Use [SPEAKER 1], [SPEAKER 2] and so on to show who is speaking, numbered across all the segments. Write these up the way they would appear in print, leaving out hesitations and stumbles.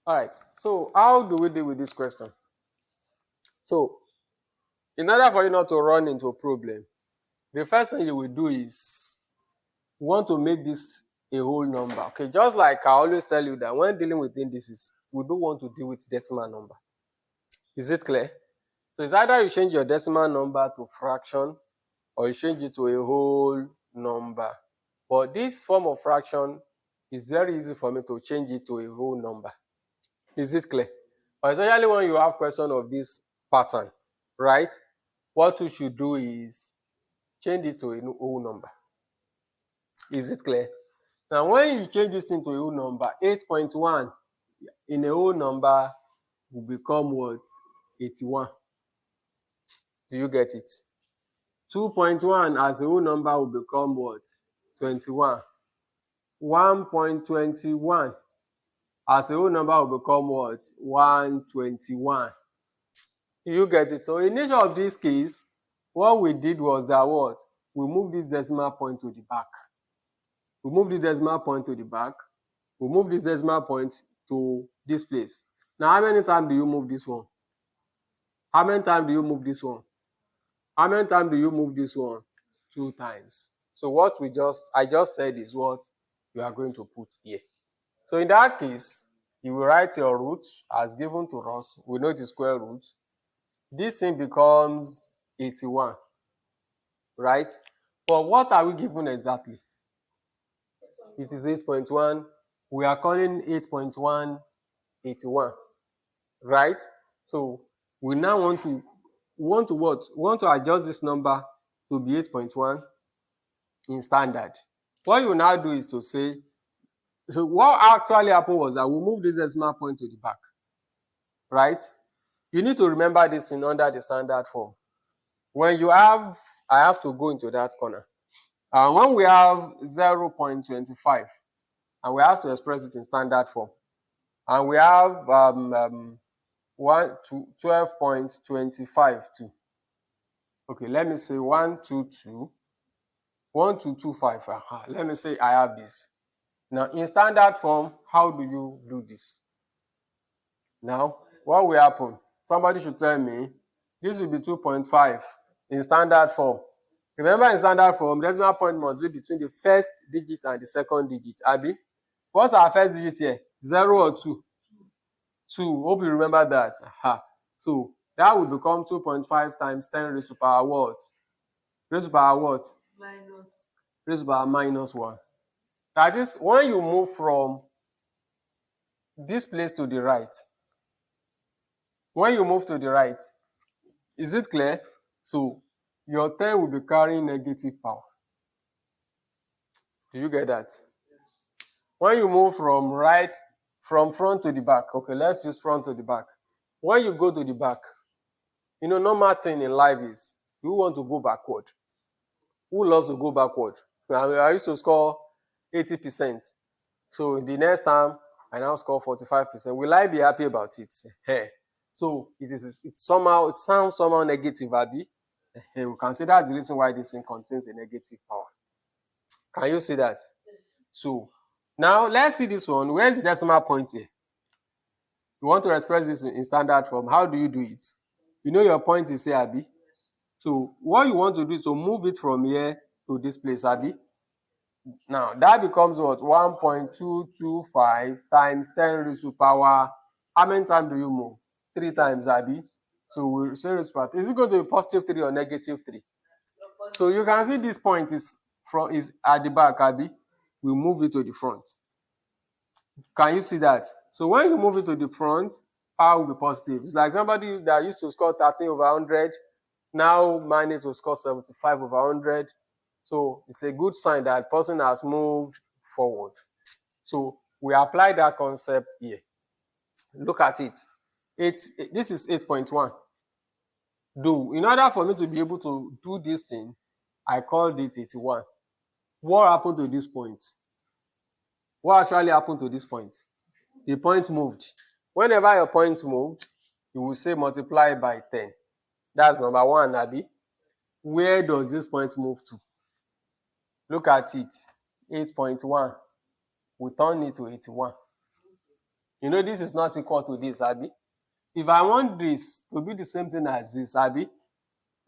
[SPEAKER 1] All right. So how do we deal with this question? So in order for you not to run into a problem, the first thing you will do is you want to make this a whole number. Okay, just like I always tell you that when dealing with indices, we don't want to deal with decimal number. Is it clear? So it's either you change your decimal number to fraction or you change it to a whole number. But this form of fraction is very easy for me to change it to a whole number. Is it clear? But especially when you have question of this pattern, right? What you should do is change it to a whole number. Is it clear? Now, when you change this into a whole number, 8.1 in a whole number will become what? 81. Do you get it? 2.1 as a whole number will become what? 21. 1.21 as a whole number will become what? 121. You get it? So in each of these cases, what we did was that what? We moved this decimal point to the back. We move the decimal point to the back. We move this decimal point to this place. Now, how many times do you move this one? How many times do you move this one? How many times do you move this one? 2 times. So what I just said is what you are going to put here. So in that case, you will write your root as given to us. We know the square root. This thing becomes 81, right? But what are we given exactly? It is 8.1. We are calling 8.1 81, right? So we now want to what? We want to adjust this number to be 8.1 in standard. What you now do is to say, so what actually happened was that we moved this decimal point to the back, right? You need to remember this in under the standard form. When you have, I have to go into that corner. When we have 0.25 and we have to express it in standard form, and we have 12.25 too. Okay, let me say 122, 1225. Let me say I have this. Now, in standard form, how do you do this? Now, what will happen? Somebody should tell me this will be 2.5 in standard form. Remember, in standard form, decimal point must be between the first digit and the second digit. Abi, what's our first digit here? 0 or 2? 2. Hope you remember that. So that will become 2.5 times 10 raised to power what? Raised to power what? Raised to power minus 1. That is, when you move from this place to the right, when you move to the right, is it clear? So your 10 will be carrying negative power. Do you get that? When you move from front to the back, okay, let's use front to the back. When you go to the back, normal thing in life is you want to go backward. Who loves to go backward? I used to score 80%. So in the next time, I now score 45%. Will I be happy about it? So it sounds somehow negative, Abby. We can say that's the reason why this thing contains a negative power. Can you see that? So now let's see this one. Where's the decimal point here? You want to express this in standard form. How do you do it? You know your point is here, Abby. So what you want to do is to move it from here to this place, Abby. Now that becomes what? 1.225 times 10 raised to power. How many times do you move? 3 times, Abby. So we say raised to power. Is it going to be positive 3 or negative 3? So you can see this point is at the back, Abby. We move it to the front. Can you see that? So when you move it to the front, power will be positive. It's like somebody that used to score 13 over 100 now managed to score 75 over 100. So it's a good sign that person has moved forward. So we apply that concept here. Look at it. This is 8.1. In order for me to be able to do this thing, I called it 81. What happened to this point? What actually happened to this point? The point moved. Whenever your point moved, you will say multiply by 10. That's number 1, Abby. Where does this point move to? Look at it. 8.1. We turn it to 81. You know this is not equal to this, Abi. If I want this to be the same thing as this, Abi,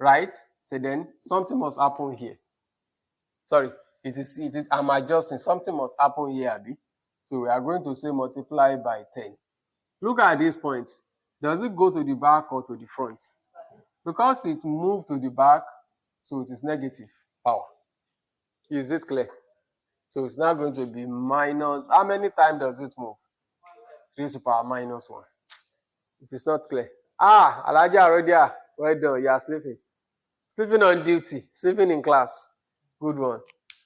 [SPEAKER 1] right? So then something must happen here. Sorry, it is, I'm adjusting. Something must happen here, Abi. So we are going to say multiply by 10. Look at this point. Does it go to the back or to the front? Because it moved to the back, so it is negative power. Is it clear? So it's now going to be minus. How many times does it move? 3 to the power minus 1. It is not clear. Ah, Alaja Arodia, well done. You are sleeping. Sleeping on duty, sleeping in class. Good one.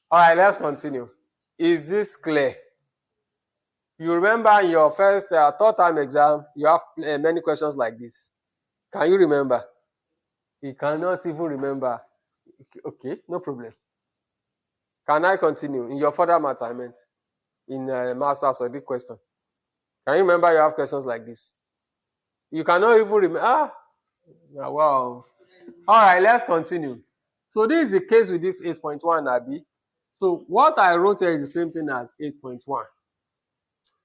[SPEAKER 1] All right, let's continue. Is this clear? You remember in your first third time exam, you have many questions like this. Can you remember? You cannot even remember. Okay, no problem. Can I continue? In your further math, I meant. In master's or the question. Can you remember you have questions like this? You cannot even remember. Ah, wow. All right, let's continue. So this is the case with this 8.1, Abi. So what I wrote here is the same thing as 8.1.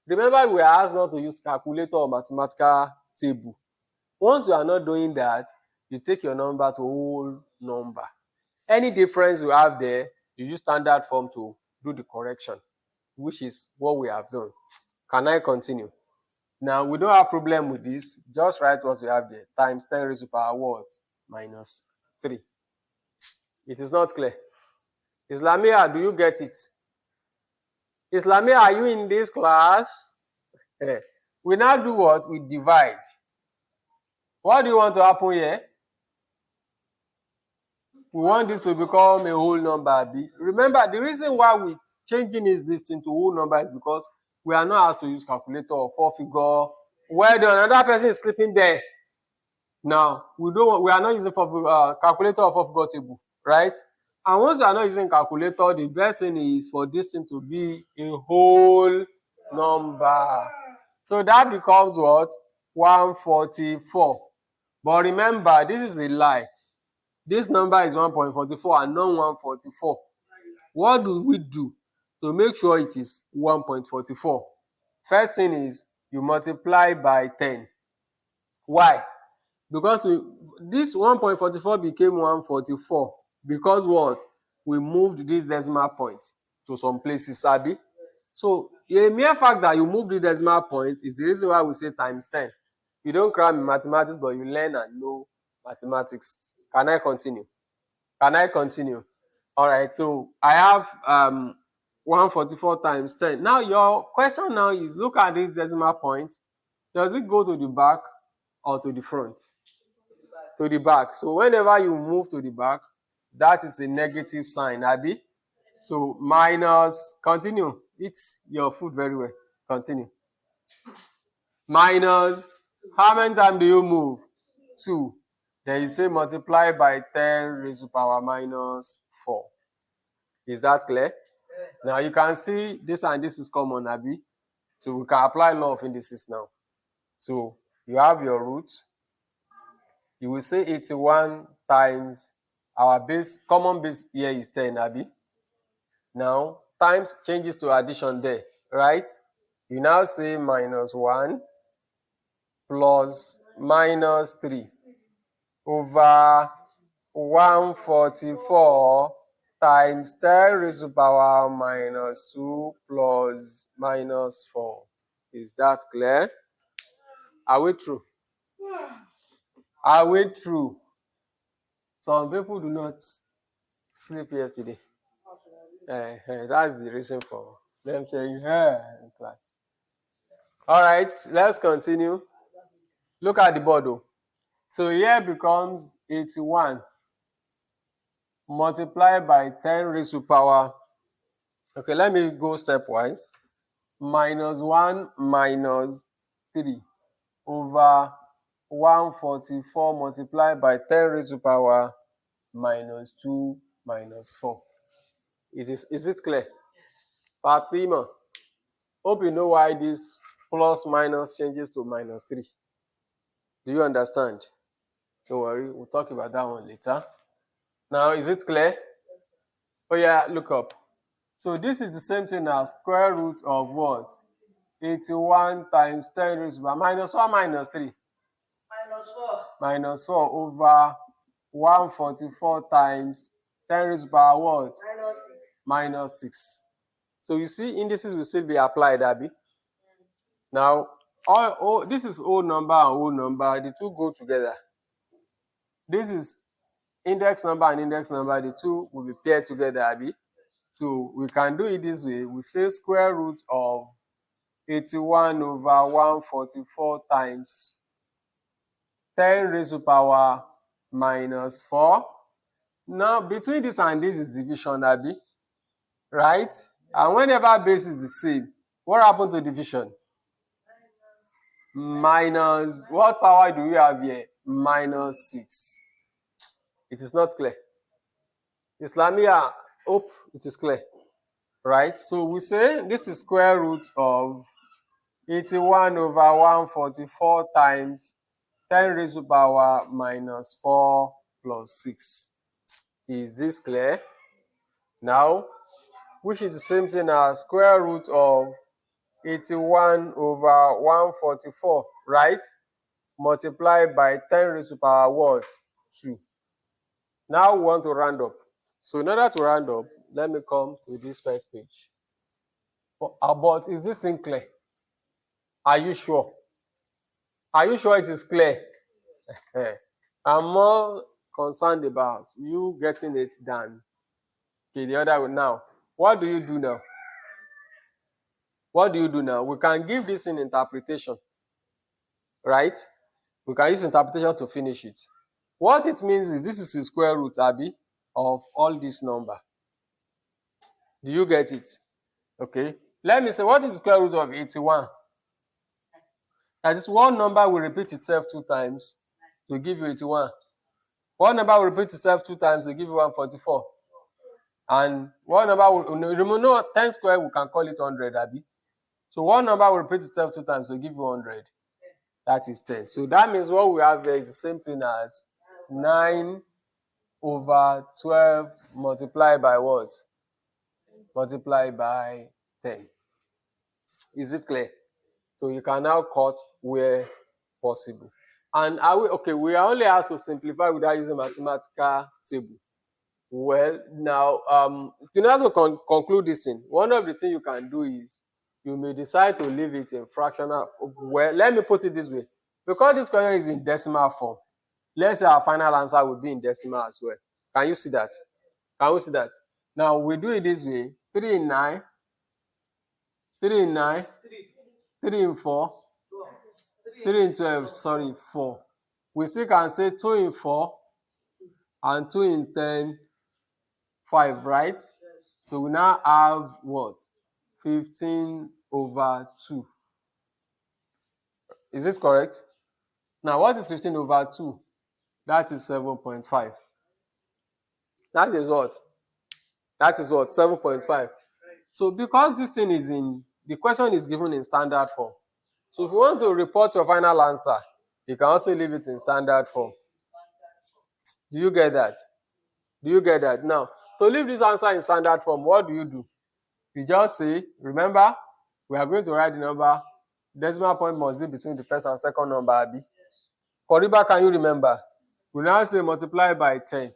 [SPEAKER 1] Remember, we are asked not to use calculator or mathematical table. Once you are not doing that, you take your number to whole number. Any difference you have there, you use standard form to do the correction, which is what we have done. Can I continue? Now, we don't have problem with this. Just write what we have there. Times 10 raised to the power what? Minus 3. It is not clear. Islamia, do you get it? Islamia, are you in this class? We now do what? We divide. What do you want to happen here? We want this to become a whole number, B. Remember, the reason why we changing this thing to whole number is because we are not asked to use calculator or 4-figure. Well done, another person is sleeping there. Now, we are not using calculator or 4-figure table, right? And once you are not using calculator, the best thing is for this thing to be a whole number. So that becomes what? 144. But remember, this is a lie. This number is 1.44 and not 144. What do we do to make sure it is 1.44? First thing is you multiply by 10. Why? Because this 1.44 became 144 because what? We moved this decimal point to some places, Sabi. So a mere fact that you moved the decimal point is the reason why we say times 10. You don't cram in mathematics, but you learn and know mathematics. Can I continue? Can I continue? All right, so I have 144 times 10. Now your question now is, look at this decimal point. Does it go to the back or to the front? To the back. So whenever you move to the back, that is a negative sign, Abi. So minus, continue. Eat your food very well. Continue. Minus, how many times do you move? 2. Then you say multiply by 10 raised to the power minus 4. Is that clear? Now you can see this and this is common, Abi. So we can apply law of indices now. So you have your root. You will say 81 times our base, common base here is 10, Abi. Now times changes to addition there, right? You now say minus 1 plus minus 3 over 144 times 10 raised to the power minus 2 plus minus 4. Is that clear? Are we through? Are we through? Some people do not sleep yesterday. That's the reason for them saying, in class. All right, let's continue. Look at the board. So here becomes 81 multiplied by 10 raised to the power. Okay, let me go stepwise. Minus 1 minus 3 over 144 multiplied by 10 raised to the power minus 2 minus 4. Is it clear? Fatima, hope you know why this plus minus changes to minus 3. Do you understand? Don't worry, we'll talk about that one later. Now, is it clear? Oh yeah, look up. So this is the same thing as square root of what? 81 times 10 raised to the power minus 1 minus 3.
[SPEAKER 2] Minus 4.
[SPEAKER 1] Minus 4 over 144 times 10 raised to the power what?
[SPEAKER 2] Minus 6.
[SPEAKER 1] Minus 6. So you see, indices will still be applied, Abby. Now, this is whole number and whole number. The two go together. This is index number and index number. The two will be paired together, Abby. So we can do it this way. We say square root of 81 over 144 times 10 raised to the power minus 4. Now, between this and this is division, Abby. Right? And whenever base is the same, what happened to division? Minus, what power do we have here? Minus 6. It is not clear. Islamia, hope it is clear. Right? So we say this is square root of 81 over 144 times 10 raised to the power minus 4 plus 6. Is this clear? Now, which is the same thing as square root of 81 over 144, right? Multiplied by 10 raised to the power what? 2. Now we want to round up. So in order to round up, let me come to this first page. But is this thing clear? Are you sure? Are you sure it is clear? I'm more concerned about you getting it done. Okay, the other way now. What do you do now? What do you do now? We can give this in interpretation, right? We can use interpretation to finish it. What it means is this is the square root, Abby, of all this number. Do you get it? Okay. Let me say, what is the square root of 81? That is one number will repeat itself 2 times to give you 81. One number will repeat itself 2 times to give you 144. And one number will, 10 square, we can call it 100, Abby. So one number will repeat itself 2 times to give you 100. That is 10. So that means what we have here is the same thing as 9 over 12 multiplied by what? Multiplied by 10. Is it clear? So you can now cut where possible. And we are only asked to simplify without using mathematical table. Well, now, in order to conclude this thing, one of the things you can do is you may decide to leave it in fractional. Well, let me put it this way. Because this question is in decimal form, let's say our final answer will be in decimal as well. Can you see that? Can we see that? Now, we do it this way. 3 in 9, 3 in 9, 3 in 4, 3 in 12, 4. We still can say 2 in 4 and 2 in 10, 5, right? So we now have what? 15 over 2. Is it correct? Now, what is 15 over 2? That is 7.5. That is what? That is what? 7.5. So because this thing is the question is given in standard form. So if you want to report your final answer, you can also leave it in standard form. Do you get that? Do you get that? Now, to leave this answer in standard form, what do? You just say, remember, we are going to write the number. Decimal point must be between the first and second number, Abby. Koriba, can you remember? We now say multiply by 10.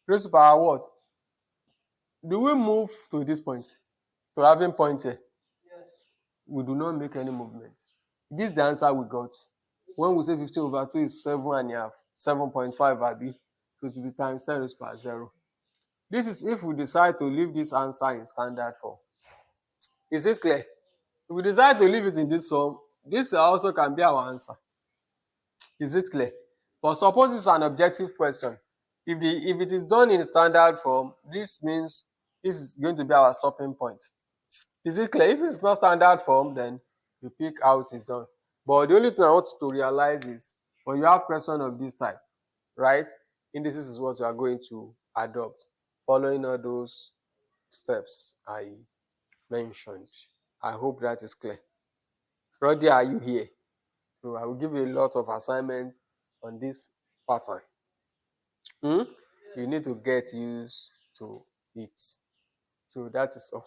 [SPEAKER 1] Raised to the power what? Do we move to this point? To having point here?
[SPEAKER 2] Yes.
[SPEAKER 1] We do not make any movement. This is the answer we got. When we say 15 over 2 is 7.5, 7.5, Abby. So it will be times 10 raised to the power 0. This is if we decide to leave this answer in standard form. Is it clear? If we decide to leave it in this form, this also can be our answer. Is it clear? But suppose it's an objective question. If it is done in standard form, this means this is going to be our stopping point. Is it clear? If it's not standard form, then you pick how it is done. But the only thing I want to realize is when you have question of this type, right? Indices is what you are going to adopt, following all those steps I mentioned. I hope that is clear. Roddy, are you here? So I will give you a lot of assignment on this pattern. You need to get used to it. So that is all.